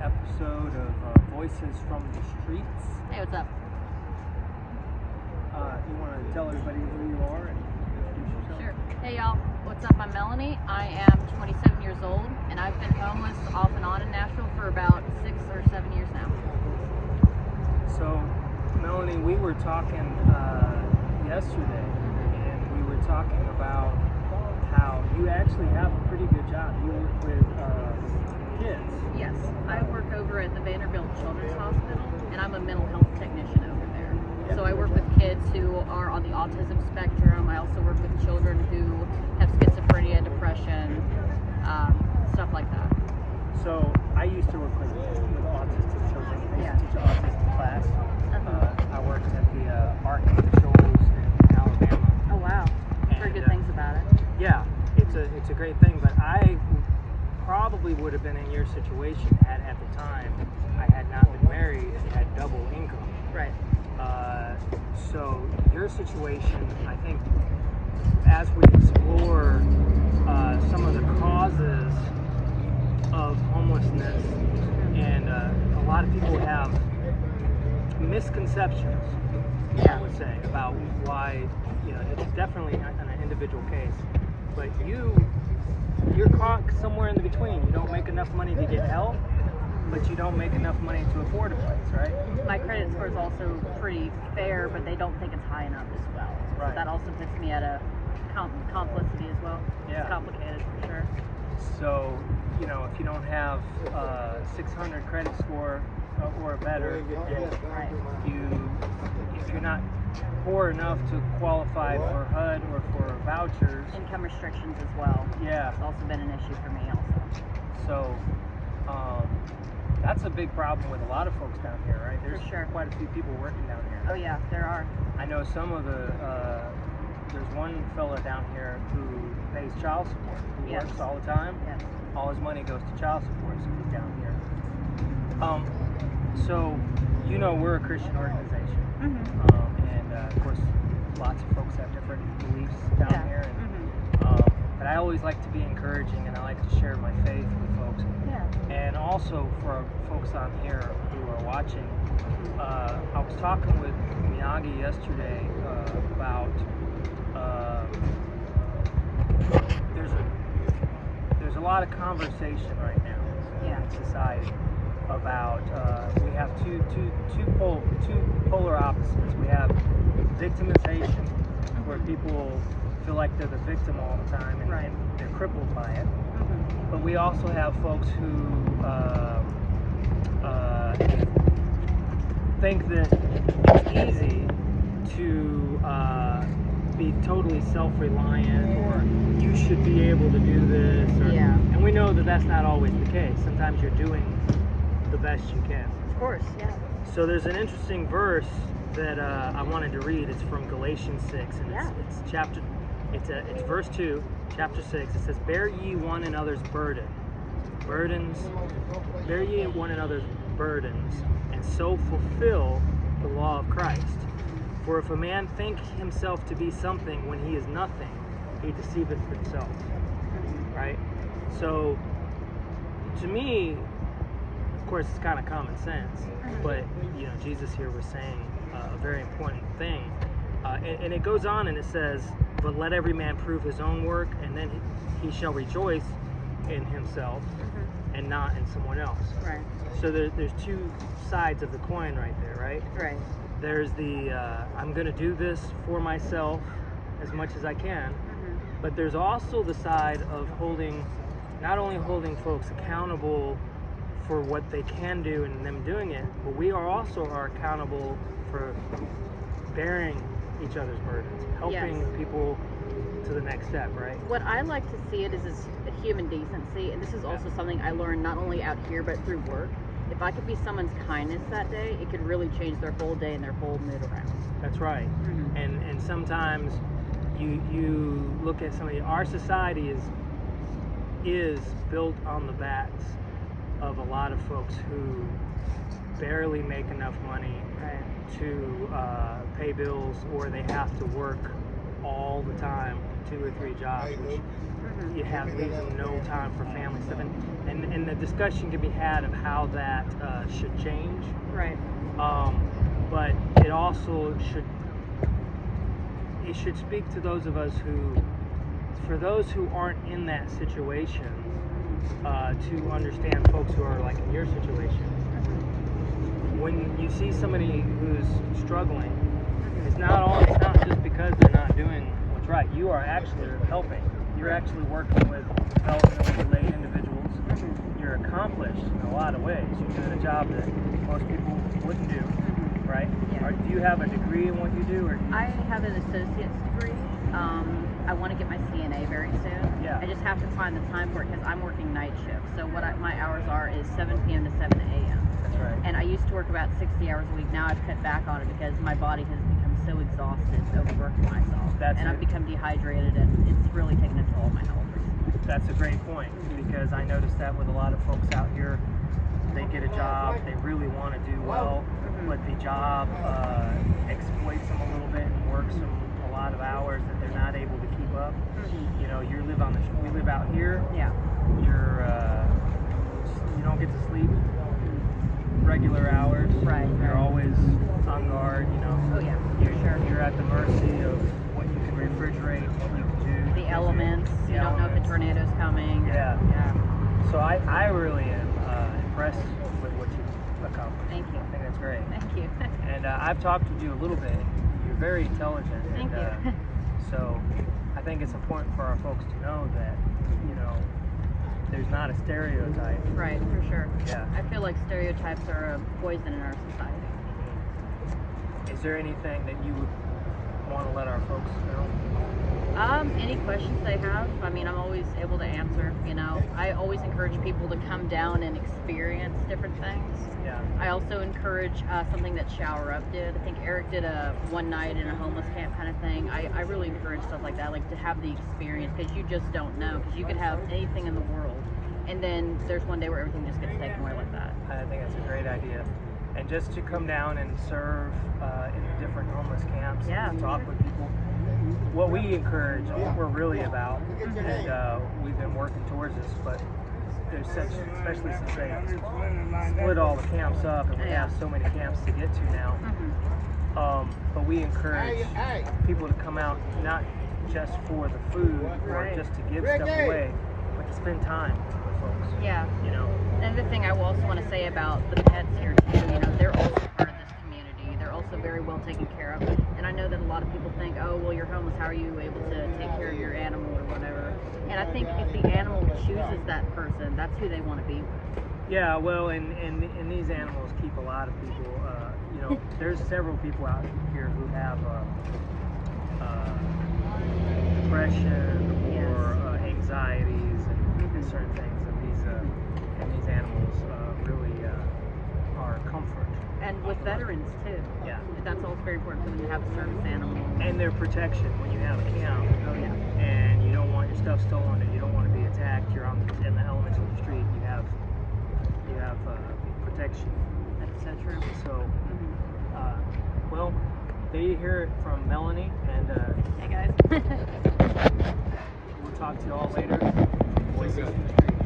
episode of Voices from the Streets. Hey, what's up? You want to tell everybody who you are and introduce yourself? Sure. Hey, y'all. What's up? I'm Melanie. I am 27 years old, and I've been homeless off and on in Nashville for about 6 or 7 years now. So, Melanie, we were talking yesterday, and we were talking about how you actually have a pretty good job. You work with kids. Yes, I work over at the Vanderbilt Children's Hospital, and I'm a mental health technician over there. Yeah. So I work with kids who are on the autism spectrum. I also work with children who have schizophrenia, depression, stuff like that. So, I used to work with autistic children. I used to teach an autistic class. I worked at the Arc of the Shoals in Alabama. Oh, wow. I've heard good things about it. Yeah, it's a great thing, but I probably would have been in your situation had at the time I had not been married and had double income. Right. So your situation, I think, as we explore some of the causes of homelessness, and a lot of people have misconceptions, I would say, about why, it's definitely an individual case, but you're caught somewhere in the between. You don't make enough money to get help, but you don't make enough money to afford a place, right? My credit score is also pretty fair, but they don't think it's high enough as well. Right. So that also puts me at a complicity as well. Yeah. It's complicated for sure. So, if you don't have 600 credit score or better, and Right. if you're not poor enough to qualify for HUD or for vouchers, Income restrictions as well. yeah. It's also been an issue for me also. So, that's a big problem with a lot of folks down here, right? There's For sure. quite a few people working down here. Oh yeah, there are. I know some of there's one fella down here who pays child support, who Yes. works all the time. Yes. All his money goes to child support, so he's down here. So, we're a Christian organization. And of course, lots of folks have different beliefs down Yeah. here. But I always like to be encouraging, and I like to share my faith with folks. Yeah. And also for folks on here who are watching, I was talking with Miyagi yesterday about there's a lot of conversation right now in society about we have two polar opposites. We have victimization, where people feel like they're the victim all the time and, and they're crippled by it. But we also have folks who think that it's easy to be totally self-reliant, or you should be able to do this. And we know that that's not always the case. Sometimes you're doing the best you can. Of course, yeah. So there's an interesting verse that I wanted to read. It's from Galatians 6, and it's verse 2, chapter 6. It says, "Bear ye one another's bear ye one another's burdens, and so fulfill the law of Christ. For if a man think himself to be something when he is nothing, he deceiveth himself." Right? So, to me, of course, it's kind of common sense, but Jesus here was saying a very important thing, and it goes on and it says, "But let every man prove his own work, and then he shall rejoice in himself and not in someone else." Right. So there's two sides of the coin right there, right? Right. There's the I'm going to do this for myself as much as I can, but there's also the side of not only holding folks accountable for what they can do and them doing it, but we are accountable for bearing each other's burdens, helping people to the next step, right? What I like to see it is a human decency, and this is also something I learned not only out here but through work. If I could be someone's kindness that day, it could really change their whole day and their whole mood around. That's right. And sometimes you look at our society is built on the backs of a lot of folks who barely make enough money to pay bills, or they have to work all the time, 2 or 3 jobs, which you have leaves them no time for family stuff, and the discussion can be had of how that should change. Right. But it also should speak to those of us for those who aren't in that situation, to understand folks who are like in your situation. When you see somebody who's struggling, it's not just because they're not doing what's right. You are actually helping. You're actually working with developmentally delayed individuals. You're accomplished in a lot of ways. You're doing a job that most people wouldn't do, right? Yeah. Do you have a degree in what you do? Or I have an associate's degree. I want to get my CNA very soon. Yeah. I just have to find the time for it because I'm working night shift. So my hours is 7 p.m. to 7 a.m. That's right. And I used to work about 60 hours a week. Now I've cut back on it because my body has become so exhausted overworking myself. I've become dehydrated, and it's really taken a toll on my health recently. That's a great point, because I noticed that with a lot of folks out here. They get a job, they really want to do well, but the job exploits them a little bit and works them a lot of hours that they're not able to keep up. You know, we live out here. Yeah. You don't get to sleep regular hours. Right. You're always on guard. You know. Oh yeah. You're at the mercy of what you can refrigerate, what you can do. The elements. You don't know if a tornado's coming. Yeah. Yeah. So I really am impressed with what you've accomplished. Thank you. I think that's great. Thank you. And I've talked with you a little bit. You're very intelligent. Thank you. So I think it's important for our folks to know that, you know, there's not a stereotype. Right, for sure. Yeah. I feel like stereotypes are a poison in our society. Is there anything that you would want to let our folks know? Any questions they have, I mean, I'm always able to answer. You know, I always encourage people to come down and experience different things. Yeah. I also encourage something that Shower Up did. I think Eric did a one night in a homeless camp kind of thing. I really encourage stuff like that, like to have the experience, because you just don't know, because you could have anything in the world, and then there's one day where everything just gets taken away like that. I think that's a great idea. And just to come down and serve in the different homeless camps, Yeah. and talk with people. What we encourage, and what we're really about, and we've been working towards this, but there's such, especially since they split all the camps up, and we have so many camps to get to now. But we encourage people to come out not just for the food or just to give stuff away, but to spend time with folks. Yeah. You know. Another thing I also want to say about the pets here too, you know, they're also part of this community. They're also very well taken care of. And I know that a lot of people think, oh, well, you're homeless, how are you able to take care of your animal or whatever? And I think if the animal chooses that person, that's who they want to be with. Yeah, well, and these animals keep a lot of people. You know, there's several people out here who have depression or anxieties and certain things, and these animals really are a comfort. And with veterans too. Yeah. That's also very important for them to have a service animal. And their protection when you have a camp. Oh yeah. And you don't want your stuff stolen, and you don't want to be attacked. You're in the elements of the street. You have protection. That's so true. So, well, there you hear it from Melanie, and Hey guys. we'll talk to you all later. Voices in the Street.